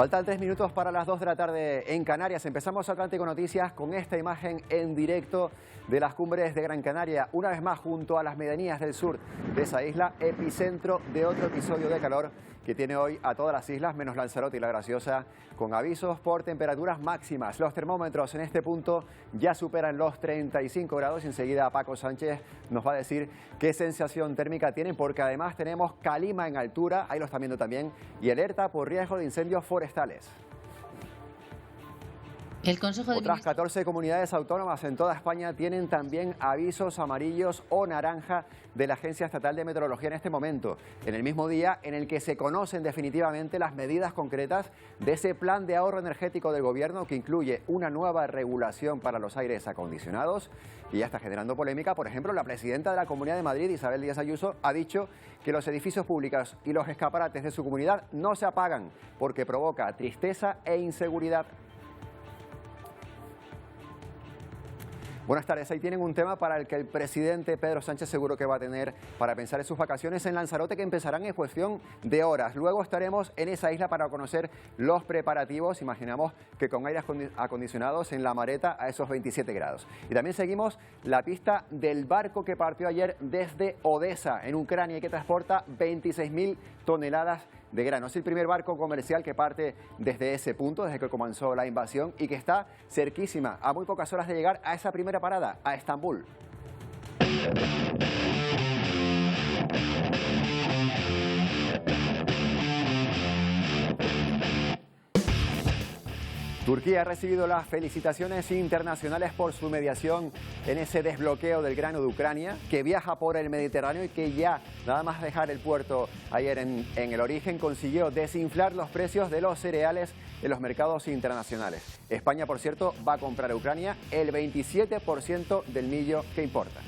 Faltan 3 minutos para las 2 de la tarde en Canarias. Empezamos Atlántico Noticias con esta imagen en directo de las cumbres de Gran Canaria. Una vez más junto a las medianías del sur de esa isla, epicentro de otro episodio de calor que tiene hoy a todas las islas, menos Lanzarote y La Graciosa, con avisos por temperaturas máximas. Los termómetros en este punto ya superan los 35 grados. Enseguida Paco Sánchez nos va a decir qué sensación térmica tienen, porque además tenemos calima en altura, ahí lo están viendo también, y alerta por riesgo de incendios forestales. El Consejo de Otras 14 comunidades autónomas en toda España tienen también avisos amarillos o naranja de la Agencia Estatal de Meteorología en este momento, en el mismo día en el que se conocen definitivamente las medidas concretas de ese plan de ahorro energético del Gobierno, que incluye una nueva regulación para los aires acondicionados y ya está generando polémica. Por ejemplo, la presidenta de la Comunidad de Madrid, Isabel Díaz Ayuso, ha dicho que los edificios públicos y los escaparates de su comunidad no se apagan porque provoca tristeza e inseguridad. Buenas tardes. Ahí tienen un tema para el que el presidente Pedro Sánchez seguro que va a tener para pensar en sus vacaciones en Lanzarote, que empezarán en cuestión de horas. Luego estaremos en esa isla para conocer los preparativos. Imaginamos que con aires acondicionados en La Mareta a esos 27 grados. Y también seguimos la pista del barco que partió ayer desde Odesa, en Ucrania, y que transporta 26.000 toneladas de grano. Es el primer barco comercial que parte desde ese punto, desde que comenzó la invasión, y que está cerquísima, a muy pocas horas de llegar a esa primera parada, a Estambul. Turquía ha recibido las felicitaciones internacionales por su mediación en ese desbloqueo del grano de Ucrania, que viaja por el Mediterráneo y que ya, nada más dejar el puerto ayer en el origen, consiguió desinflar los precios de los cereales en los mercados internacionales. España, por cierto, va a comprar a Ucrania el 27% del millo que importa.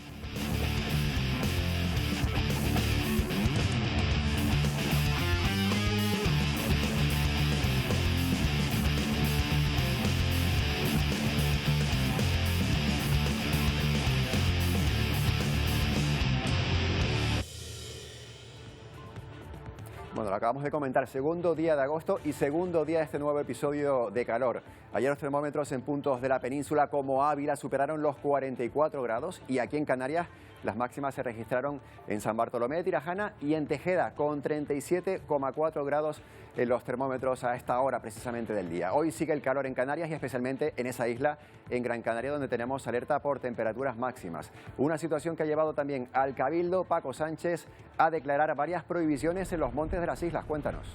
Bueno, lo acabamos de comentar, segundo día de agosto y segundo día de este nuevo episodio de calor. Ayer los termómetros en puntos de la península como Ávila superaron los 44 grados y aquí en Canarias las máximas se registraron en San Bartolomé de Tirajana y en Tejeda con 37,4 grados en los termómetros a esta hora precisamente del día. Hoy sigue el calor en Canarias y especialmente en esa isla, en Gran Canaria, donde tenemos alerta por temperaturas máximas. Una situación que ha llevado también al Cabildo, Paco Sánchez, a declarar varias prohibiciones en los montes de las islas. Cuéntanos.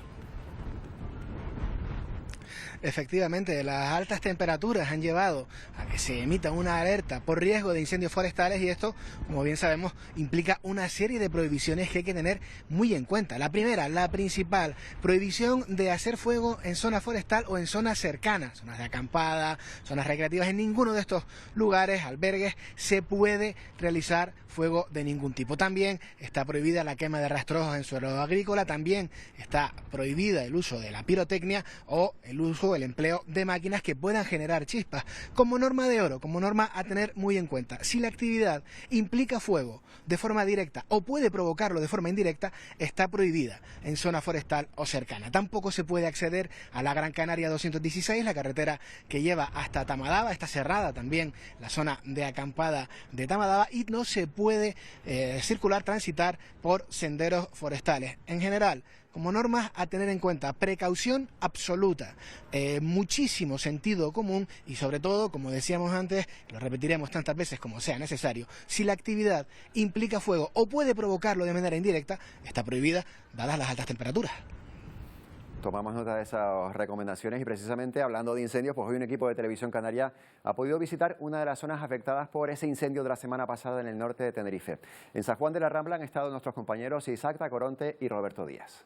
Efectivamente, las altas temperaturas han llevado a que se emita una alerta por riesgo de incendios forestales y esto, como bien sabemos, implica una serie de prohibiciones que hay que tener muy en cuenta. La primera, la principal, prohibición de hacer fuego en zona forestal o en zonas cercanas, zonas de acampada, zonas recreativas. En ninguno de estos lugares, albergues, se puede realizar fuego de ningún tipo. También está prohibida la quema de rastrojos en suelo agrícola, también está prohibida el uso de la pirotecnia o el empleo de máquinas que puedan generar chispas. Como norma de oro, como norma a tener muy en cuenta, si la actividad implica fuego de forma directa o puede provocarlo de forma indirecta, está prohibida en zona forestal o cercana. Tampoco se puede acceder a la Gran Canaria 216, la carretera que lleva hasta Tamadaba, está cerrada también la zona de acampada de Tamadaba y no se puede circular, transitar por senderos forestales. En general, como normas a tener en cuenta, precaución absoluta, muchísimo sentido común y sobre todo, como decíamos antes, lo repetiremos tantas veces como sea necesario, si la actividad implica fuego o puede provocarlo de manera indirecta, está prohibida dadas las altas temperaturas. Tomamos nota de esas recomendaciones y precisamente hablando de incendios, pues hoy un equipo de Televisión Canaria ha podido visitar una de las zonas afectadas por ese incendio de la semana pasada en el norte de Tenerife. En San Juan de la Rambla han estado nuestros compañeros Isaac Tacoronte y Roberto Díaz.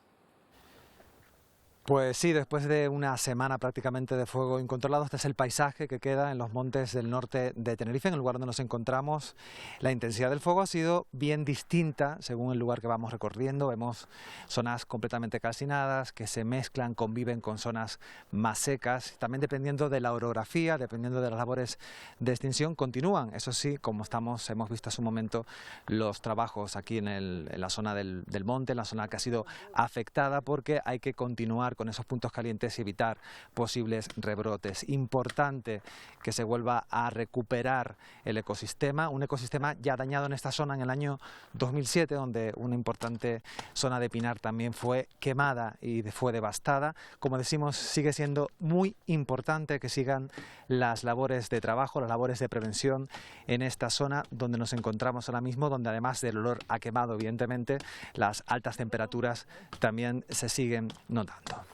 Pues sí, después de una semana prácticamente de fuego incontrolado, este es el paisaje que queda en los montes del norte de Tenerife, en el lugar donde nos encontramos. La intensidad del fuego ha sido bien distinta según el lugar que vamos recorriendo. Vemos zonas completamente calcinadas que se mezclan, conviven con zonas más secas. También dependiendo de la orografía, dependiendo de las labores de extinción, continúan. Eso sí, como hemos visto hace un momento, los trabajos aquí en la zona del monte, en la zona que ha sido afectada, porque hay que continuar continuar con esos puntos calientes y evitar posibles rebrotes. Importante que se vuelva a recuperar el ecosistema, un ecosistema ya dañado en esta zona en el año 2007, donde una importante zona de pinar también fue quemada y fue devastada. Como decimos, sigue siendo muy importante que sigan las labores de trabajo, las labores de prevención en esta zona donde nos encontramos ahora mismo, donde además del olor a quemado, evidentemente, las altas temperaturas también se siguen notando.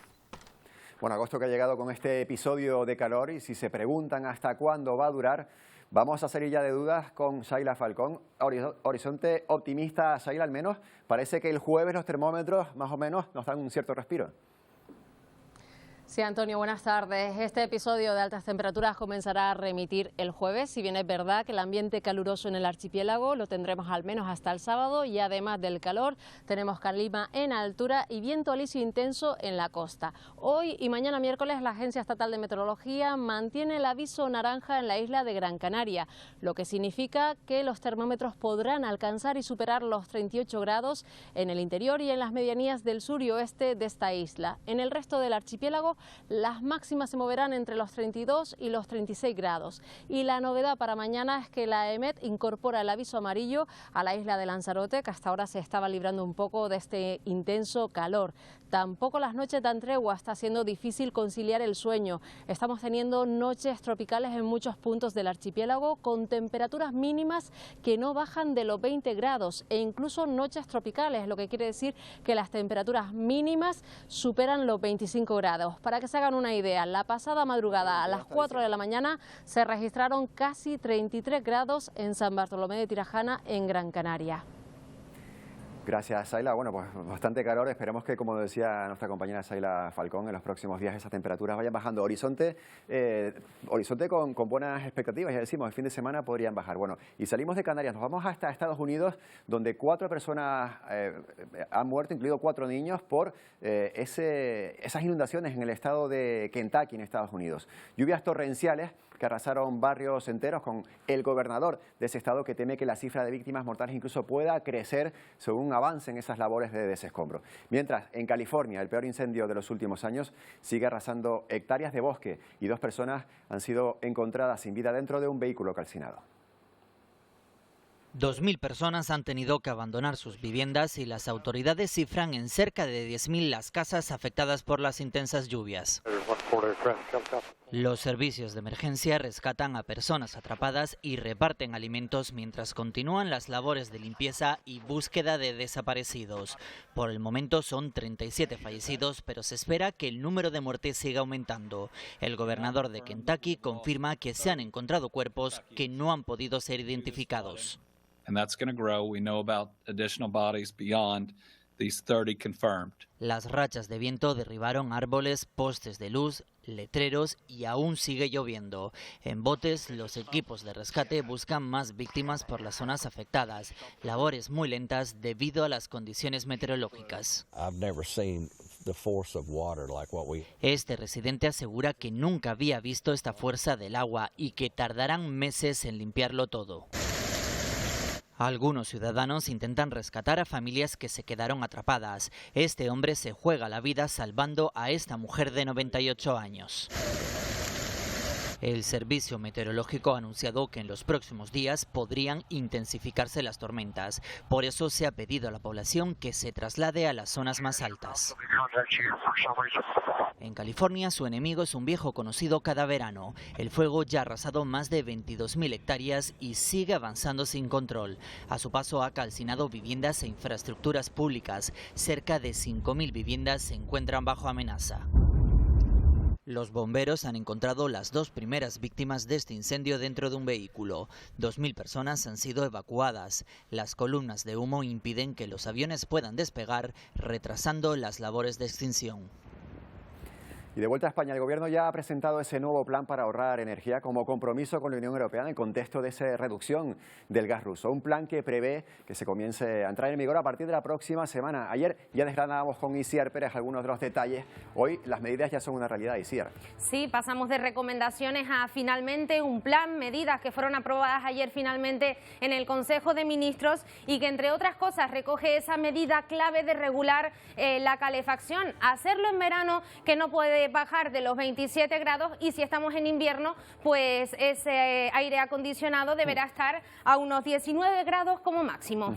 Bueno, agosto que ha llegado con este episodio de calor, y si se preguntan hasta cuándo va a durar, vamos a salir ya de dudas con Saila Falcón. Horizonte optimista, Saila, al menos parece que el jueves los termómetros más o menos nos dan un cierto respiro. Sí, Antonio, buenas tardes. Este episodio de altas temperaturas comenzará a remitir el jueves. Si bien es verdad que el ambiente caluroso en el archipiélago lo tendremos al menos hasta el sábado, y además del calor tenemos calima en altura y viento alisio intenso en la costa. Hoy y mañana miércoles la Agencia Estatal de Meteorología mantiene el aviso naranja en la isla de Gran Canaria, lo que significa que los termómetros podrán alcanzar y superar los 38 grados en el interior y en las medianías del sur y oeste de esta isla. En el resto del archipiélago las máximas se moverán entre los 32 y los 36 grados. Y la novedad para mañana es que la EMET incorpora el aviso amarillo a la isla de Lanzarote, que hasta ahora se estaba librando un poco de este intenso calor. Tampoco las noches dan tregua, está siendo difícil conciliar el sueño. Estamos teniendo noches tropicales en muchos puntos del archipiélago con temperaturas mínimas que no bajan de los 20 grados e incluso noches tropicales, lo que quiere decir que las temperaturas mínimas superan los 25 grados. Para que se hagan una idea, la pasada madrugada a las 4 de la mañana se registraron casi 33 grados en San Bartolomé de Tirajana, en Gran Canaria. Gracias, Saila. Bueno, pues bastante calor. Esperemos que, como decía nuestra compañera Saila Falcón, en los próximos días esas temperaturas vayan bajando. Horizonte con buenas expectativas, ya decimos, el fin de semana podrían bajar. Bueno, y salimos de Canarias, nos vamos hasta Estados Unidos, donde 4 personas han muerto, incluidos 4 niños, por esas inundaciones en el estado de Kentucky, en Estados Unidos. Lluvias torrenciales que arrasaron barrios enteros, con el gobernador de ese estado que teme que la cifra de víctimas mortales incluso pueda crecer según avancen esas labores de desescombro. Mientras, en California, el peor incendio de los últimos años sigue arrasando hectáreas de bosque y 2 personas han sido encontradas sin vida dentro de un vehículo calcinado. 2.000 personas han tenido que abandonar sus viviendas y las autoridades cifran en cerca de 10.000 las casas afectadas por las intensas lluvias. Los servicios de emergencia rescatan a personas atrapadas y reparten alimentos mientras continúan las labores de limpieza y búsqueda de desaparecidos. Por el momento son 37 fallecidos, pero se espera que el número de muertes siga aumentando. El gobernador de Kentucky confirma que se han encontrado cuerpos que no han podido ser identificados. Las rachas de viento derribaron árboles, postes de luz, letreros y aún sigue lloviendo. En botes, los equipos de rescate buscan más víctimas por las zonas afectadas. Labores muy lentas debido a las condiciones meteorológicas. Este residente asegura que nunca había visto esta fuerza del agua y que tardarán meses en limpiarlo todo. Algunos ciudadanos intentan rescatar a familias que se quedaron atrapadas. Este hombre se juega la vida salvando a esta mujer de 98 años. El Servicio Meteorológico ha anunciado que en los próximos días podrían intensificarse las tormentas. Por eso se ha pedido a la población que se traslade a las zonas más altas. En California, su enemigo es un viejo conocido cada verano. El fuego ya ha arrasado más de 22.000 hectáreas y sigue avanzando sin control. A su paso ha calcinado viviendas e infraestructuras públicas. Cerca de 5.000 viviendas se encuentran bajo amenaza. Los bomberos han encontrado las 2 primeras víctimas de este incendio dentro de un vehículo. 2.000 personas han sido evacuadas. Las columnas de humo impiden que los aviones puedan despegar, retrasando las labores de extinción. Y de vuelta a España, el Gobierno ya ha presentado ese nuevo plan para ahorrar energía como compromiso con la Unión Europea en el contexto de esa reducción del gas ruso. Un plan que prevé que se comience a entrar en vigor a partir de la próxima semana. Ayer ya desgranábamos con Isiar Pérez algunos de los detalles. Hoy las medidas ya son una realidad, Isiar. Sí, pasamos de recomendaciones a finalmente un plan, medidas que fueron aprobadas ayer finalmente en el Consejo de Ministros y que entre otras cosas recoge esa medida clave de regular la calefacción. Hacerlo en verano, que no puede bajar de los 27 grados, y si estamos en invierno, pues ese aire acondicionado deberá estar a unos 19 grados como máximo.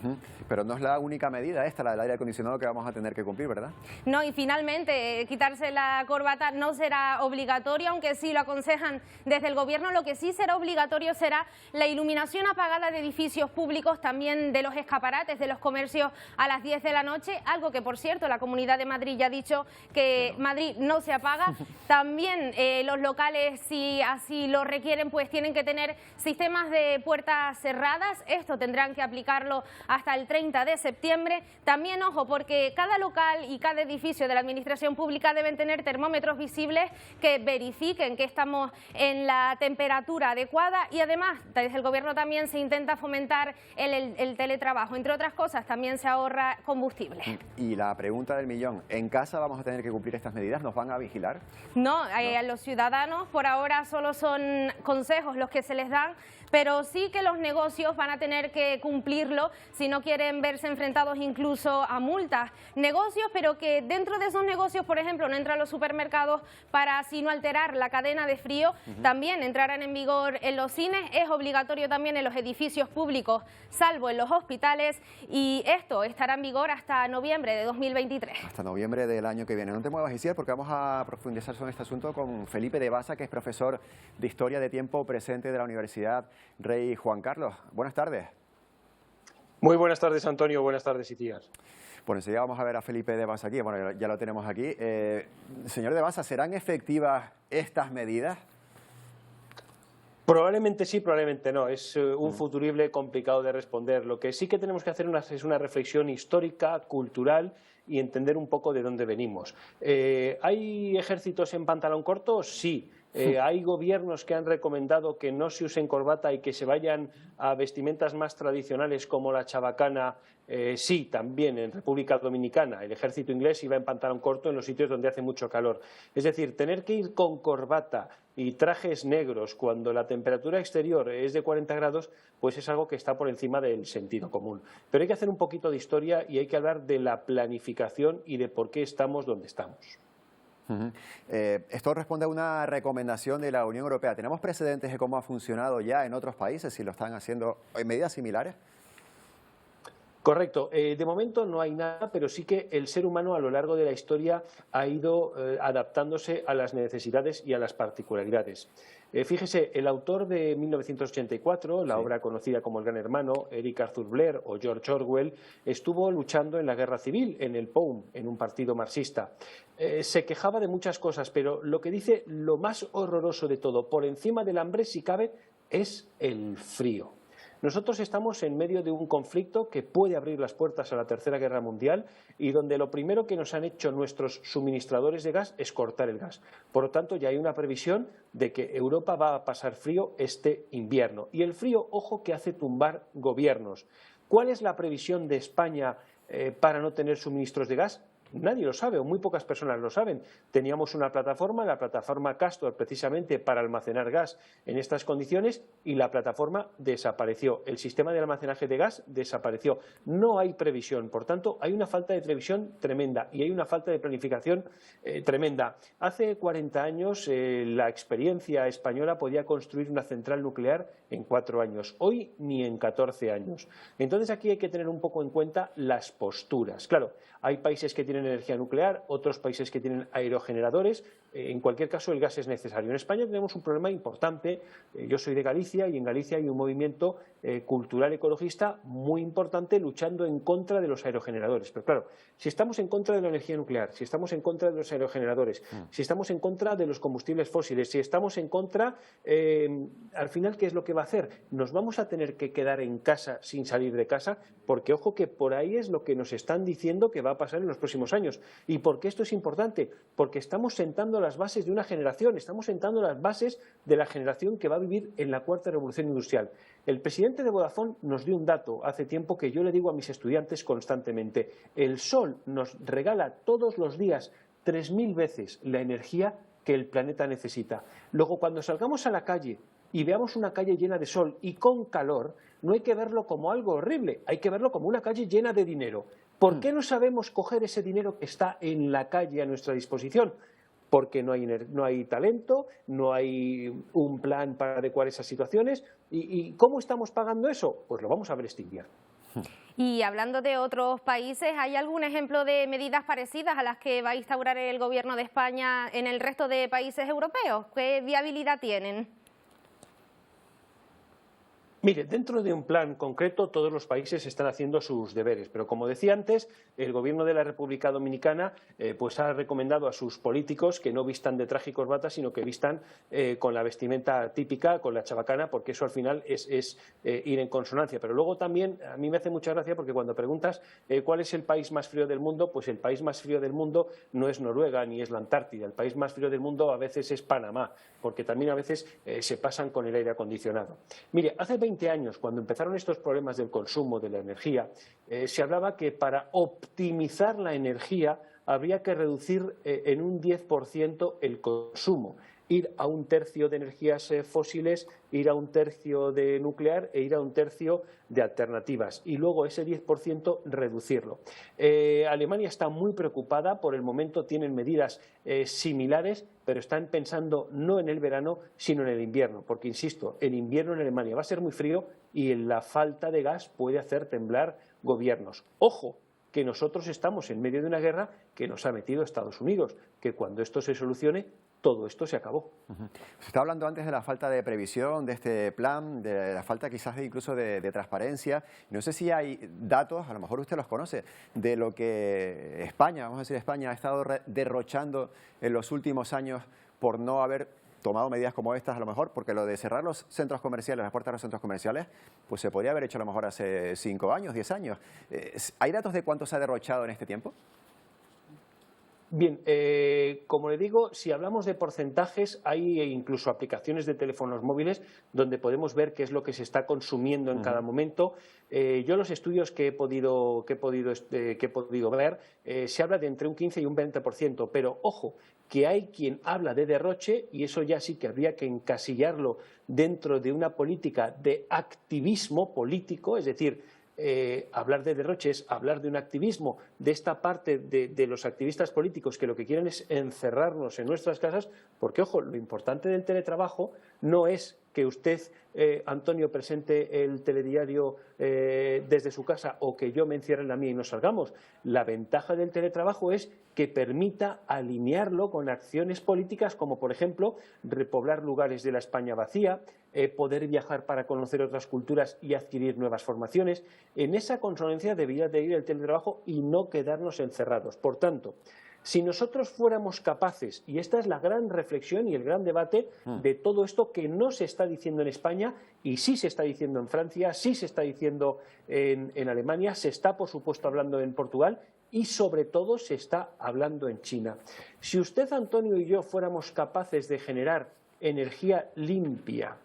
Pero no es la única medida esta, la del aire acondicionado, que vamos a tener que cumplir, ¿verdad? No, y finalmente quitarse la corbata no será obligatorio, aunque sí lo aconsejan desde el Gobierno. Lo que sí será obligatorio será la iluminación apagada de edificios públicos, también de los escaparates de los comercios a las 10 de la noche, algo que, por cierto, la Comunidad de Madrid ya ha dicho que Madrid no se apaga. También los locales, si así lo requieren, pues tienen que tener sistemas de puertas cerradas. Esto tendrán que aplicarlo hasta el 30 de septiembre. También, ojo, porque cada local y cada edificio de la Administración Pública deben tener termómetros visibles que verifiquen que estamos en la temperatura adecuada, y además desde el Gobierno también se intenta fomentar el teletrabajo. Entre otras cosas, también se ahorra combustible. Y la pregunta del millón, ¿en casa vamos a tener que cumplir estas medidas? ¿Nos van a vigilar? No, a los ciudadanos por ahora solo son consejos los que se les dan, pero sí que los negocios van a tener que cumplirlo si no quieren verse enfrentados incluso a multas. Negocios, pero que dentro de esos negocios, por ejemplo, no entran los supermercados para así no alterar la cadena de frío. También entrarán en vigor en los cines, es obligatorio también en los edificios públicos, salvo en los hospitales, y esto estará en vigor hasta noviembre de 2023. Hasta noviembre del año que viene. No te muevas, Isiar, porque vamos a profundizar sobre este asunto con Felipe de Basa, que es profesor de Historia de Tiempo Presente de la Universidad Rey Juan Carlos. Buenas tardes. Muy buenas tardes, Antonio. Buenas tardes, Isiar. Bueno, enseguida vamos a ver a Felipe de Basa aquí. Bueno, ya lo tenemos aquí. Señor de Basa, ¿serán efectivas estas medidas? Probablemente sí, probablemente no. Es un futurible complicado de responder. Lo que sí que tenemos que hacer es una reflexión histórica, cultural, y entender un poco de dónde venimos. ¿Hay ejércitos en pantalón corto? Sí. ¿Hay gobiernos que han recomendado que no se usen corbata y que se vayan a vestimentas más tradicionales como la chabacana? Sí, también en República Dominicana. El ejército inglés iba en pantalón corto en los sitios donde hace mucho calor. Es decir, tener que ir con corbata y trajes negros cuando la temperatura exterior es de 40 grados, pues es algo que está por encima del sentido común. Pero hay que hacer un poquito de historia y hay que hablar de la planificación y de por qué estamos donde estamos. Esto responde a una recomendación de la Unión Europea. ¿Tenemos precedentes de cómo ha funcionado ya en otros países, si lo están haciendo en medidas similares? Correcto. De momento no hay nada, pero sí que el ser humano a lo largo de la historia ha ido adaptándose a las necesidades y a las particularidades. Fíjese, el autor de 1984, la obra conocida como El Gran Hermano, Eric Arthur Blair o George Orwell, estuvo luchando en la guerra civil, en el POUM, en un partido marxista. Se quejaba de muchas cosas, pero lo que dice, lo más horroroso de todo, por encima del hambre, si cabe, es el frío. Nosotros estamos en medio de un conflicto que puede abrir las puertas a la Tercera Guerra Mundial y donde lo primero que nos han hecho nuestros suministradores de gas es cortar el gas. Por lo tanto, ya hay una previsión de que Europa va a pasar frío este invierno. Y el frío, ojo, que hace tumbar gobiernos. ¿Cuál es la previsión de España para no tener suministros de gas? Nadie lo sabe, o muy pocas personas lo saben. Teníamos una plataforma, la plataforma Castor, precisamente para almacenar gas en estas condiciones, y la plataforma desapareció. El sistema de almacenaje de gas desapareció. No hay previsión, por tanto, hay una falta de previsión tremenda y hay una falta de planificación tremenda. Hace 40 años la experiencia española podía construir una central nuclear en 4 años. Hoy ni en 14 años. Entonces aquí hay que tener un poco en cuenta las posturas. Claro, hay países que tienen energía nuclear, otros países que tienen aerogeneradores. En cualquier caso, el gas es necesario. En España tenemos un problema importante. Yo soy de Galicia y en Galicia hay un movimiento cultural ecologista muy importante luchando en contra de los aerogeneradores. Pero claro, si estamos en contra de la energía nuclear, si estamos en contra de los aerogeneradores, si estamos en contra de los combustibles fósiles, si estamos en contra, al final, ¿qué es lo que va a hacer? Nos vamos a tener que quedar en casa sin salir de casa, porque ojo que por ahí es lo que nos están diciendo que va a pasar en los próximos próximos años. ¿Y por qué esto es importante? Porque estamos sentando las bases de una generación, estamos sentando las bases de la generación que va a vivir en la cuarta revolución industrial. El presidente de Vodafone nos dio un dato hace tiempo que yo le digo a mis estudiantes constantemente. El sol nos regala todos los días 3.000 veces la energía que el planeta necesita. Luego, cuando salgamos a la calle y veamos una calle llena de sol y con calor, no hay que verlo como algo horrible, hay que verlo como una calle llena de dinero. ¿Por qué no sabemos coger ese dinero que está en la calle a nuestra disposición? Porque no hay talento, no hay un plan para adecuar esas situaciones. ¿Y cómo estamos pagando eso? Pues lo vamos a ver este invierno. Y hablando de otros países, ¿hay algún ejemplo de medidas parecidas a las que va a instaurar el Gobierno de España en el resto de países europeos? ¿Qué viabilidad tienen? Mire, dentro de un plan concreto todos los países están haciendo sus deberes, pero como decía antes, el Gobierno de la República Dominicana pues ha recomendado a sus políticos que no vistan de traje y corbata, sino que vistan con la vestimenta típica, con la chabacana, porque eso al final es ir en consonancia. Pero luego también a mí me hace mucha gracia porque cuando preguntas cuál es el país más frío del mundo, pues el país más frío del mundo no es Noruega ni es la Antártida, el país más frío del mundo a veces es Panamá, porque también a veces se pasan con el aire acondicionado. Mire, hace 20 años, cuando empezaron estos problemas del consumo de la energía, se hablaba que para optimizar la energía habría que reducir en un 10% el consumo, ir a 1/3 de energías fósiles, ir a 1/3 de nuclear e ir a 1/3 de alternativas y luego ese 10% reducirlo. Alemania está muy preocupada, por el momento tienen medidas similares, pero están pensando no en el verano, sino en el invierno, porque insisto, en invierno en Alemania va a ser muy frío y la falta de gas puede hacer temblar gobiernos. Ojo, que nosotros estamos en medio de una guerra que nos ha metido Estados Unidos, que cuando esto se solucione, todo esto se acabó. Se está hablando antes de la falta de previsión de este plan, de la falta quizás incluso de transparencia. No sé si hay datos, a lo mejor usted los conoce, de lo que España, vamos a decir España, ha estado derrochando en los últimos años por no haber tomado medidas como estas, a lo mejor, porque lo de cerrar los centros comerciales, las puertas de los centros comerciales, pues se podría haber hecho a lo mejor hace 5 años, 10 años. ¿Hay datos de cuánto se ha derrochado en este tiempo? Bien, como le digo, si hablamos de porcentajes, hay incluso aplicaciones de teléfonos móviles donde podemos ver qué es lo que se está consumiendo en cada momento. Yo los estudios que he podido ver, se habla de entre un 15 y un 20%, pero ojo, que hay quien habla de derroche y eso ya sí que habría que encasillarlo dentro de una política de activismo político, es decir, hablar de derroche es hablar de un activismo de esta parte de los activistas políticos que lo que quieren es encerrarnos en nuestras casas, porque, ojo, lo importante del teletrabajo no es que usted, Antonio, presente el telediario desde su casa o que yo me encierre en la mía y no salgamos. La ventaja del teletrabajo es que permita alinearlo con acciones políticas como, por ejemplo, repoblar lugares de la España vacía, poder viajar para conocer otras culturas y adquirir nuevas formaciones. En esa consonancia debería de ir el teletrabajo y no quedarnos encerrados. Por tanto, si nosotros fuéramos capaces, y esta es la gran reflexión y el gran debate de todo esto que no se está diciendo en España y sí se está diciendo en Francia, sí se está diciendo en Alemania, se está por supuesto hablando en Portugal y sobre todo se está hablando en China. Si usted, Antonio, y yo fuéramos capaces de generar energía limpia,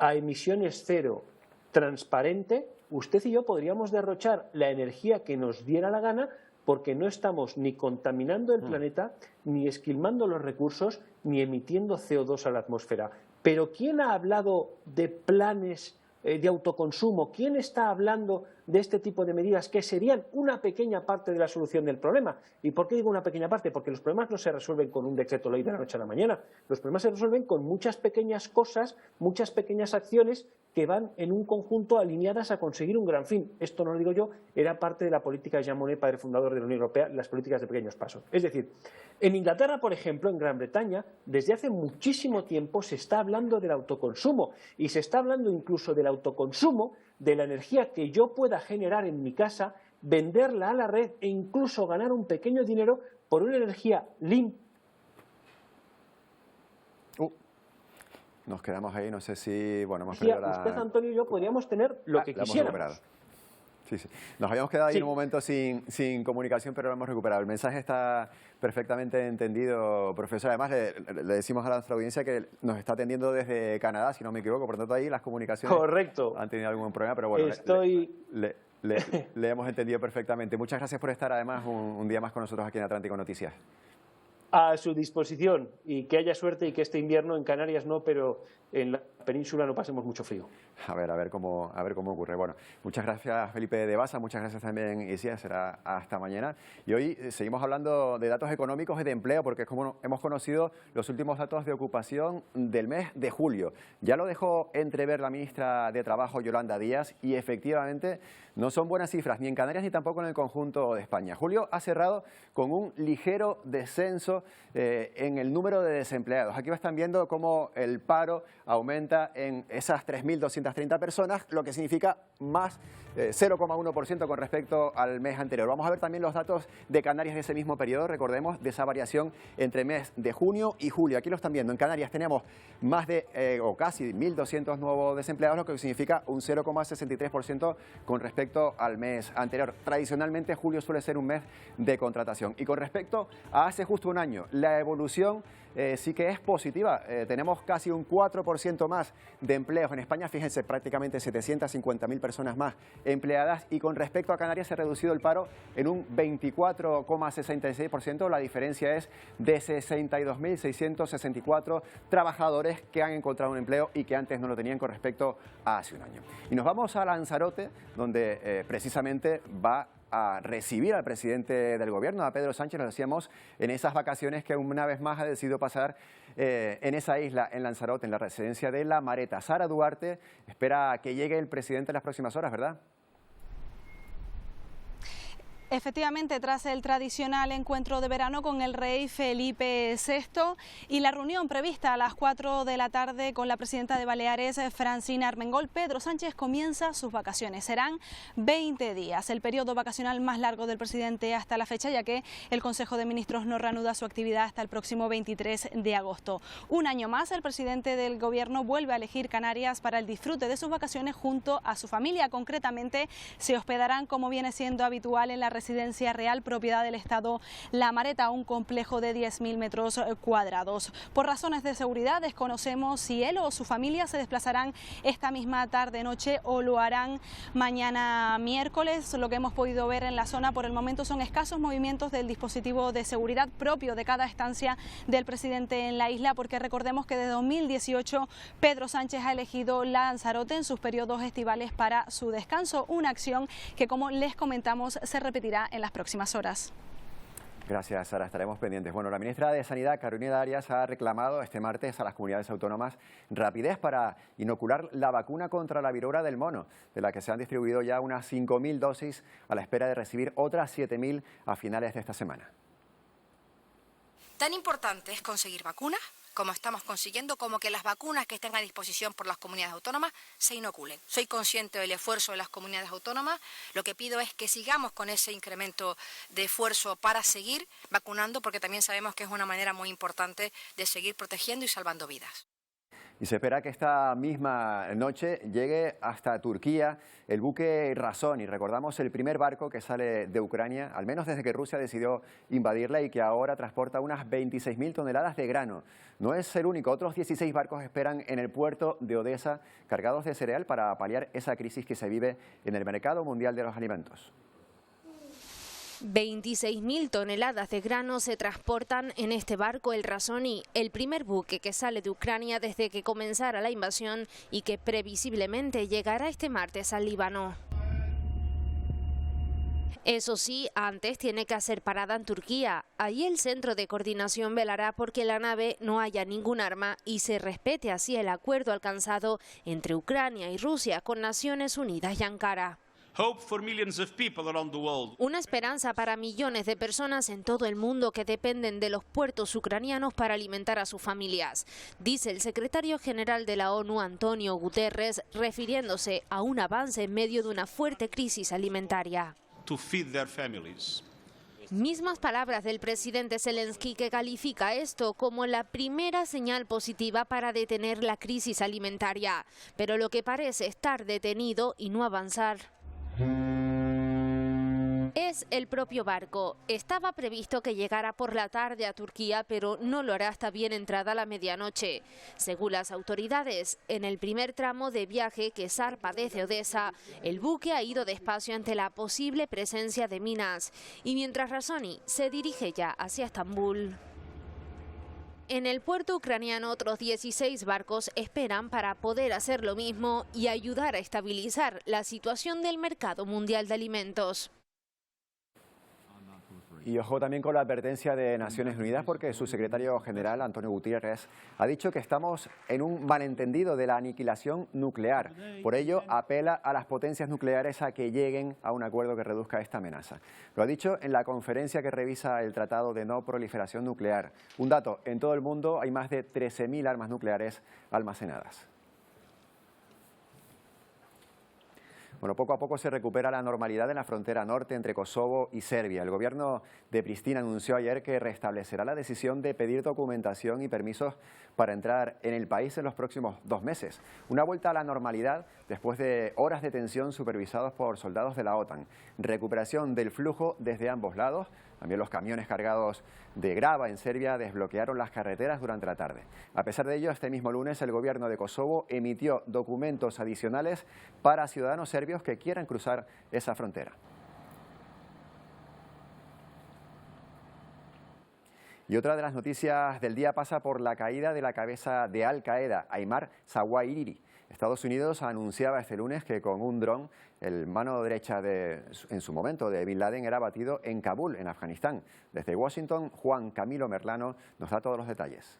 a emisiones cero, transparente, usted y yo podríamos derrochar la energía que nos diera la gana porque no estamos ni contaminando el planeta, ni esquilmando los recursos, ni emitiendo CO2 a la atmósfera. Pero ¿quién ha hablado de planes de autoconsumo? ¿Quién está hablando de este tipo de medidas que serían una pequeña parte de la solución del problema? ¿Y por qué digo una pequeña parte? Porque los problemas no se resuelven con un decreto ley de la noche a la mañana. Los problemas se resuelven con muchas pequeñas cosas, muchas pequeñas acciones que van en un conjunto alineadas a conseguir un gran fin. Esto no lo digo yo, era parte de la política de Jean Monnet, padre fundador de la Unión Europea, las políticas de pequeños pasos. Es decir, en Inglaterra, por ejemplo, en Gran Bretaña, desde hace muchísimo tiempo se está hablando del autoconsumo y se está hablando incluso del autoconsumo de la energía que yo pueda generar en mi casa, venderla a la red e incluso ganar un pequeño dinero por una energía limpia. Nos quedamos ahí, no sé si, bueno, hemos perdido Usted, Antonio y yo podríamos tener lo que quisiéramos. Sí, sí. Nos habíamos quedado ahí en un momento sin comunicación, pero lo hemos recuperado. El mensaje está perfectamente entendido, profesor. Además, le decimos a nuestra audiencia que nos está atendiendo desde Canadá, si no me equivoco. Por tanto, ahí las comunicaciones han tenido algún problema, pero bueno, le hemos entendido perfectamente. Muchas gracias por estar, además, un día más con nosotros aquí en Atlántico Noticias. A su disposición, y que haya suerte y que este invierno en Canarias no, pero en la península no pasemos mucho frío. A ver cómo ocurre. Bueno, muchas gracias Felipe de Basa, muchas gracias también Isia, será hasta mañana. Y hoy seguimos hablando de datos económicos y de empleo, porque es como hemos conocido los últimos datos de ocupación del mes de julio. Ya lo dejó entrever la ministra de Trabajo, Yolanda Díaz, y efectivamente no son buenas cifras, ni en Canarias ni tampoco en el conjunto de España. Julio ha cerrado con un ligero descenso en el número de desempleados. Aquí están viendo cómo el paro aumenta en esas 3.230 personas, lo que significa más 0,1% con respecto al mes anterior. Vamos a ver también los datos de Canarias de ese mismo periodo, recordemos, de esa variación entre mes de junio y julio. Aquí lo están viendo, en Canarias tenemos más de, o casi 1.200 nuevos desempleados, lo que significa un 0,63% con respecto al mes anterior. Tradicionalmente julio suele ser un mes de contratación. Y con respecto a hace justo un año, la evolución sí que es positiva. Tenemos casi un 4% más de empleos en España, fíjense, prácticamente 750.000 personas más empleadas, y con respecto a Canarias se ha reducido el paro en un 24,66%. La diferencia es de 62.664 trabajadores que han encontrado un empleo y que antes no lo tenían con respecto a hace un año. Y nos vamos a Lanzarote, donde precisamente va a recibir al presidente del gobierno, a Pedro Sánchez, lo decíamos, en esas vacaciones que una vez más ha decidido pasar en esa isla, en Lanzarote, en la residencia de La Mareta. Sara Duarte espera que llegue el presidente en las próximas horas, ¿verdad? Efectivamente, tras el tradicional encuentro de verano con el rey Felipe VI y la reunión prevista a las 4 de la tarde con la presidenta de Baleares, Francina Armengol, Pedro Sánchez comienza sus vacaciones. Serán 20 días, el periodo vacacional más largo del presidente hasta la fecha, ya que el Consejo de Ministros no reanuda su actividad hasta el próximo 23 de agosto. Un año más, el presidente del gobierno vuelve a elegir Canarias para el disfrute de sus vacaciones junto a su familia. Concretamente, se hospedarán, como viene siendo habitual, en la residencia real propiedad del Estado La Mareta, un complejo de 10.000 metros cuadrados. Por razones de seguridad desconocemos si él o su familia se desplazarán esta misma tarde-noche o lo harán mañana miércoles. Lo que hemos podido ver en la zona por el momento son escasos movimientos del dispositivo de seguridad propio de cada estancia del presidente en la isla, porque recordemos que desde 2018 Pedro Sánchez ha elegido Lanzarote en sus periodos estivales para su descanso, una acción que, como les comentamos, se repetirá en las próximas horas. Gracias, Sara. Estaremos pendientes. Bueno, la ministra de Sanidad, Carolina Darias, ha reclamado este martes a las comunidades autónomas rapidez para inocular la vacuna contra la viruela del mono, de la que se han distribuido ya unas 5.000 dosis a la espera de recibir otras 7.000 a finales de esta semana. Tan importante es conseguir vacunas como estamos consiguiendo, como que las vacunas que estén a disposición por las comunidades autónomas se inoculen. Soy consciente del esfuerzo de las comunidades autónomas, lo que pido es que sigamos con ese incremento de esfuerzo para seguir vacunando, porque también sabemos que es una manera muy importante de seguir protegiendo y salvando vidas. Y se espera que esta misma noche llegue hasta Turquía el buque Razón. Y recordamos el primer barco que sale de Ucrania, al menos desde que Rusia decidió invadirla, y que ahora transporta unas 26.000 toneladas de grano. No es el único, otros 16 barcos esperan en el puerto de Odesa cargados de cereal para paliar esa crisis que se vive en el mercado mundial de los alimentos. 26.000 toneladas de grano se transportan en este barco El Razoni, el primer buque que sale de Ucrania desde que comenzara la invasión y que previsiblemente llegará este martes al Líbano. Eso sí, antes tiene que hacer parada en Turquía. Ahí el centro de coordinación velará porque la nave no haya ningún arma y se respete así el acuerdo alcanzado entre Ucrania y Rusia con Naciones Unidas y Ankara. Una esperanza para millones de personas en todo el mundo que dependen de los puertos ucranianos para alimentar a sus familias, dice el secretario general de la ONU, Antonio Guterres, refiriéndose a un avance en medio de una fuerte crisis alimentaria. Mismas palabras del presidente Zelensky, que califica esto como la primera señal positiva para detener la crisis alimentaria, pero lo que parece estar detenido y no avanzar. Es el propio barco. Estaba previsto que llegara por la tarde a Turquía, pero no lo hará hasta bien entrada la medianoche. Según las autoridades, en el primer tramo de viaje que zarpa desde Odessa, el buque ha ido despacio ante la posible presencia de minas. Y mientras Razoni se dirige ya hacia Estambul. En el puerto ucraniano, otros 16 barcos esperan para poder hacer lo mismo y ayudar a estabilizar la situación del mercado mundial de alimentos. Y ojo también con la advertencia de Naciones Unidas, porque su secretario general, Antonio Guterres, ha dicho que estamos en un malentendido de la aniquilación nuclear. Por ello, apela a las potencias nucleares a que lleguen a un acuerdo que reduzca esta amenaza. Lo ha dicho en la conferencia que revisa el Tratado de No Proliferación Nuclear. Un dato, en todo el mundo hay más de 13.000 armas nucleares almacenadas. Bueno, poco a poco se recupera la normalidad en la frontera norte entre Kosovo y Serbia. El gobierno de Pristina anunció ayer que restablecerá la decisión de pedir documentación y permisos para entrar en el país en los próximos 2 meses. Una vuelta a la normalidad después de horas de tensión supervisados por soldados de la OTAN. Recuperación del flujo desde ambos lados. También los camiones cargados de grava en Serbia desbloquearon las carreteras durante la tarde. A pesar de ello, este mismo lunes el gobierno de Kosovo emitió documentos adicionales para ciudadanos serbios que quieran cruzar esa frontera. Y otra de las noticias del día pasa por la caída de la cabeza de Al Qaeda, Aymar Zawahiri. Estados Unidos anunciaba este lunes que con un dron el mano derecha en su momento de Bin Laden era abatido en Kabul, en Afganistán. Desde Washington, Juan Camilo Merlano nos da todos los detalles.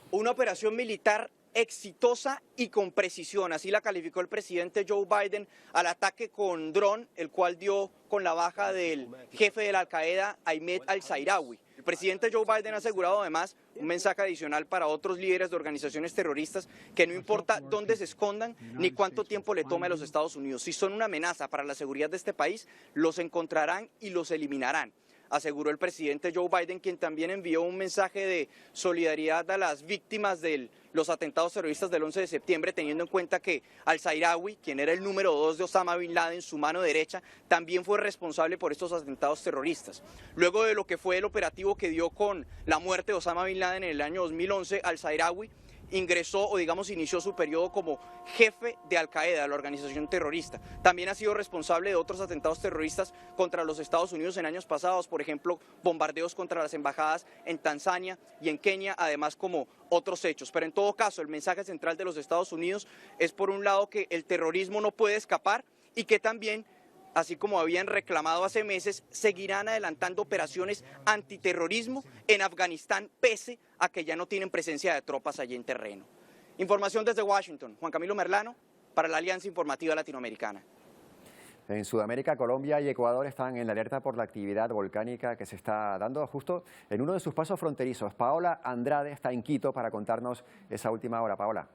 Una operación militar exitosa y con precisión, así la calificó el presidente Joe Biden al ataque con dron, el cual dio con la baja del jefe de la Al-Qaeda, Ahmed al-Zairawi. El presidente Joe Biden ha asegurado además un mensaje adicional para otros líderes de organizaciones terroristas que no importa dónde se escondan ni cuánto tiempo le tome a los Estados Unidos, si son una amenaza para la seguridad de este país, los encontrarán y los eliminarán, aseguró el presidente Joe Biden, quien también envió un mensaje de solidaridad a las víctimas de los atentados terroristas del 11 de septiembre, teniendo en cuenta que al-Zairawi, quien era el número 2 de Osama Bin Laden, su mano derecha, también fue responsable por estos atentados terroristas. Luego de lo que fue el operativo que dio con la muerte de Osama Bin Laden en el año 2011, al-Zairawi ingresó o digamos inició su periodo como jefe de Al-Qaeda, la organización terrorista. También ha sido responsable de otros atentados terroristas contra los Estados Unidos en años pasados, por ejemplo, bombardeos contra las embajadas en Tanzania y en Kenia, además como otros hechos. Pero en todo caso, el mensaje central de los Estados Unidos es por un lado que el terrorismo no puede escapar y que también, así como habían reclamado hace meses, seguirán adelantando operaciones antiterrorismo en Afganistán, pese a que ya no tienen presencia de tropas allí en terreno. Información desde Washington, Juan Camilo Merlano, para la Alianza Informativa Latinoamericana. En Sudamérica, Colombia y Ecuador están en la alerta por la actividad volcánica que se está dando justo en uno de sus pasos fronterizos. Paola Andrade está en Quito para contarnos esa última hora. Paola.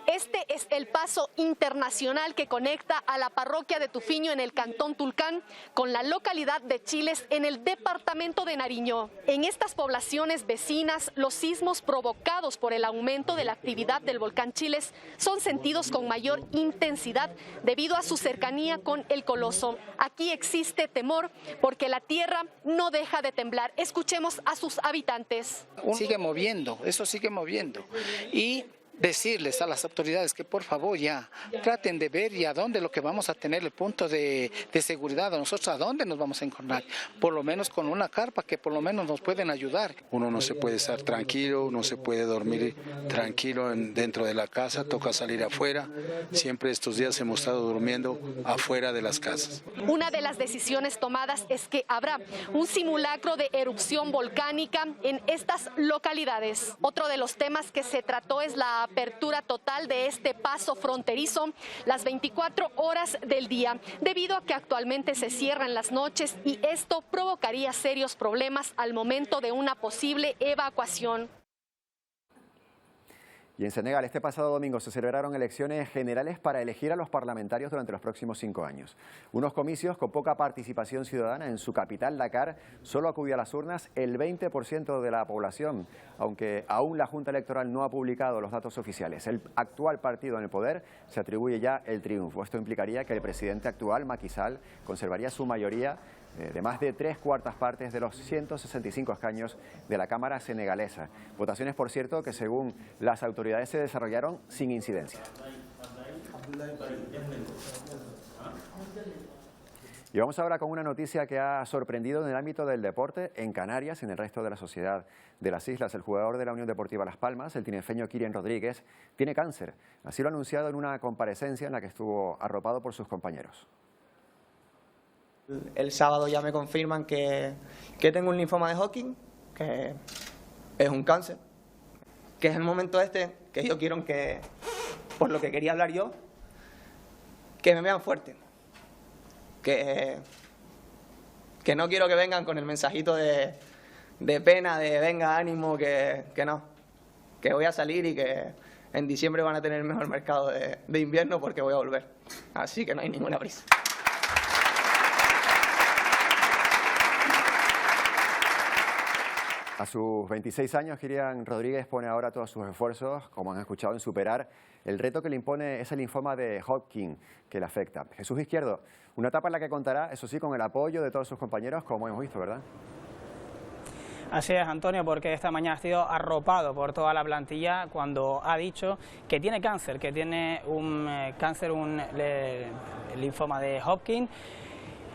Este es el paso internacional que conecta a la parroquia de Tufiño en el cantón Tulcán con la localidad de Chiles en el departamento de Nariño. En estas poblaciones vecinas, los sismos provocados por el aumento de la actividad del volcán Chiles son sentidos con mayor intensidad debido a su cercanía con el coloso. Aquí existe temor porque la tierra no deja de temblar. Escuchemos a sus habitantes. Sigue moviendo, eso sigue moviendo. Y decirles a las autoridades que por favor ya traten de ver y a dónde lo que vamos a tener el punto de seguridad, a nosotros a dónde nos vamos a encontrar, por lo menos con una carpa que por lo menos nos pueden ayudar. Uno no se puede estar tranquilo, no se puede dormir tranquilo dentro de la casa, toca salir afuera. Siempre estos días hemos estado durmiendo afuera de las casas. Una de las decisiones tomadas es que habrá un simulacro de erupción volcánica en estas localidades. Otro de los temas que se trató es la apertura total de este paso fronterizo las 24 horas del día, debido a que actualmente se cierran las noches y esto provocaría serios problemas al momento de una posible evacuación. Y en Senegal, este pasado domingo se celebraron elecciones generales para elegir a los parlamentarios durante los próximos 5 años. Unos comicios con poca participación ciudadana. En su capital, Dakar, solo acudió a las urnas el 20% de la población, aunque aún la Junta Electoral no ha publicado los datos oficiales. El actual partido en el poder se atribuye ya el triunfo. Esto implicaría que el presidente actual, Macky Sall, conservaría su mayoría de más de 3/4 partes de los 165 escaños de la Cámara senegalesa. Votaciones, por cierto, que según las autoridades se desarrollaron sin incidencia. Y vamos ahora con una noticia que ha sorprendido en el ámbito del deporte en Canarias y en el resto de la sociedad de las islas. El jugador de la Unión Deportiva Las Palmas, el tinerfeño Kylian Rodríguez, tiene cáncer. Así lo ha anunciado en una comparecencia en la que estuvo arropado por sus compañeros. El sábado ya me confirman que tengo un linfoma de Hodgkin, que es un cáncer, que es el momento que yo quiero que, por lo que quería hablar yo, que me vean fuerte, que no quiero que vengan con el mensajito de pena, de venga, ánimo, que no, que voy a salir y que en diciembre van a tener el mejor mercado de invierno porque voy a volver, así que no hay ninguna prisa. A sus 26 años, Kylian Rodríguez pone ahora todos sus esfuerzos, como han escuchado, en superar el reto que le impone ese linfoma de Hodgkin que le afecta. Jesús Izquierdo, una etapa en la que contará, eso sí, con el apoyo de todos sus compañeros, como hemos visto, ¿verdad? Así es, Antonio, porque esta mañana ha sido arropado por toda la plantilla cuando ha dicho que tiene cáncer, que tiene un linfoma de Hodgkin.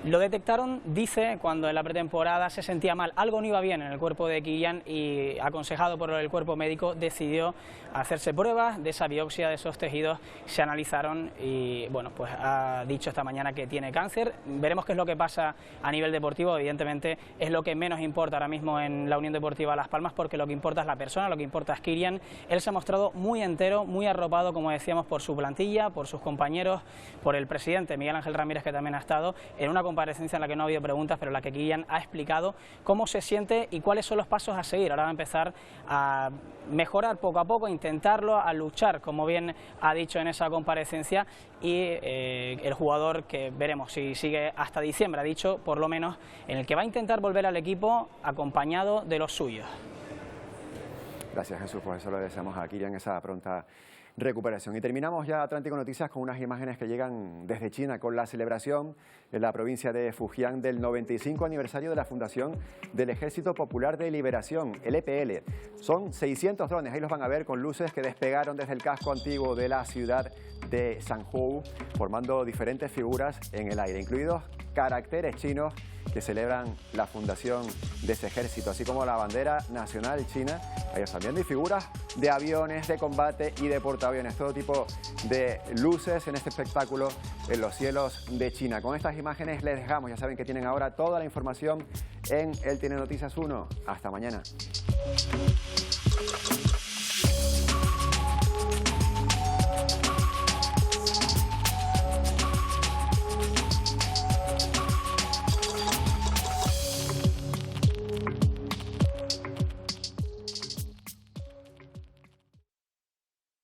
Lo detectaron, dice, cuando en la pretemporada se sentía mal, algo no iba bien en el cuerpo de Kylian y, aconsejado por el cuerpo médico, decidió hacerse pruebas de esa biopsia de esos tejidos, se analizaron y, bueno, pues ha dicho esta mañana que tiene cáncer. Veremos qué es lo que pasa a nivel deportivo. Evidentemente es lo que menos importa ahora mismo en la Unión Deportiva Las Palmas, porque lo que importa es la persona, lo que importa es Kylian. Él se ha mostrado muy entero, muy arropado, como decíamos, por su plantilla, por sus compañeros, por el presidente Miguel Ángel Ramírez, que también ha estado en una comparecencia en la que no ha habido preguntas, pero en la que Kylian ha explicado cómo se siente y cuáles son los pasos a seguir. Ahora va a empezar a mejorar poco a poco, a intentarlo, a luchar, como bien ha dicho en esa comparecencia, y el jugador, que veremos si sigue hasta diciembre, ha dicho, por lo menos, en el que va a intentar volver al equipo acompañado de los suyos. Gracias, Jesús, por eso le deseamos a Kylian esa pronta recuperación. Y terminamos ya Atlántico Noticias con unas imágenes que llegan desde China, con la celebración en la provincia de Fujian del 95 aniversario de la fundación del Ejército Popular de Liberación, el EPL. Son 600 drones, ahí los van a ver, con luces que despegaron desde el casco antiguo de la ciudad de Sanzhou, formando diferentes figuras en el aire, incluidos caracteres chinos que celebran la fundación de ese ejército, así como la bandera nacional china. Hay también de figuras de aviones, de combate y de portaaviones, todo tipo de luces en este espectáculo en los cielos de China. Con estas imágenes les dejamos, ya saben que tienen ahora toda la información en El Tiene Noticias 1. Hasta mañana.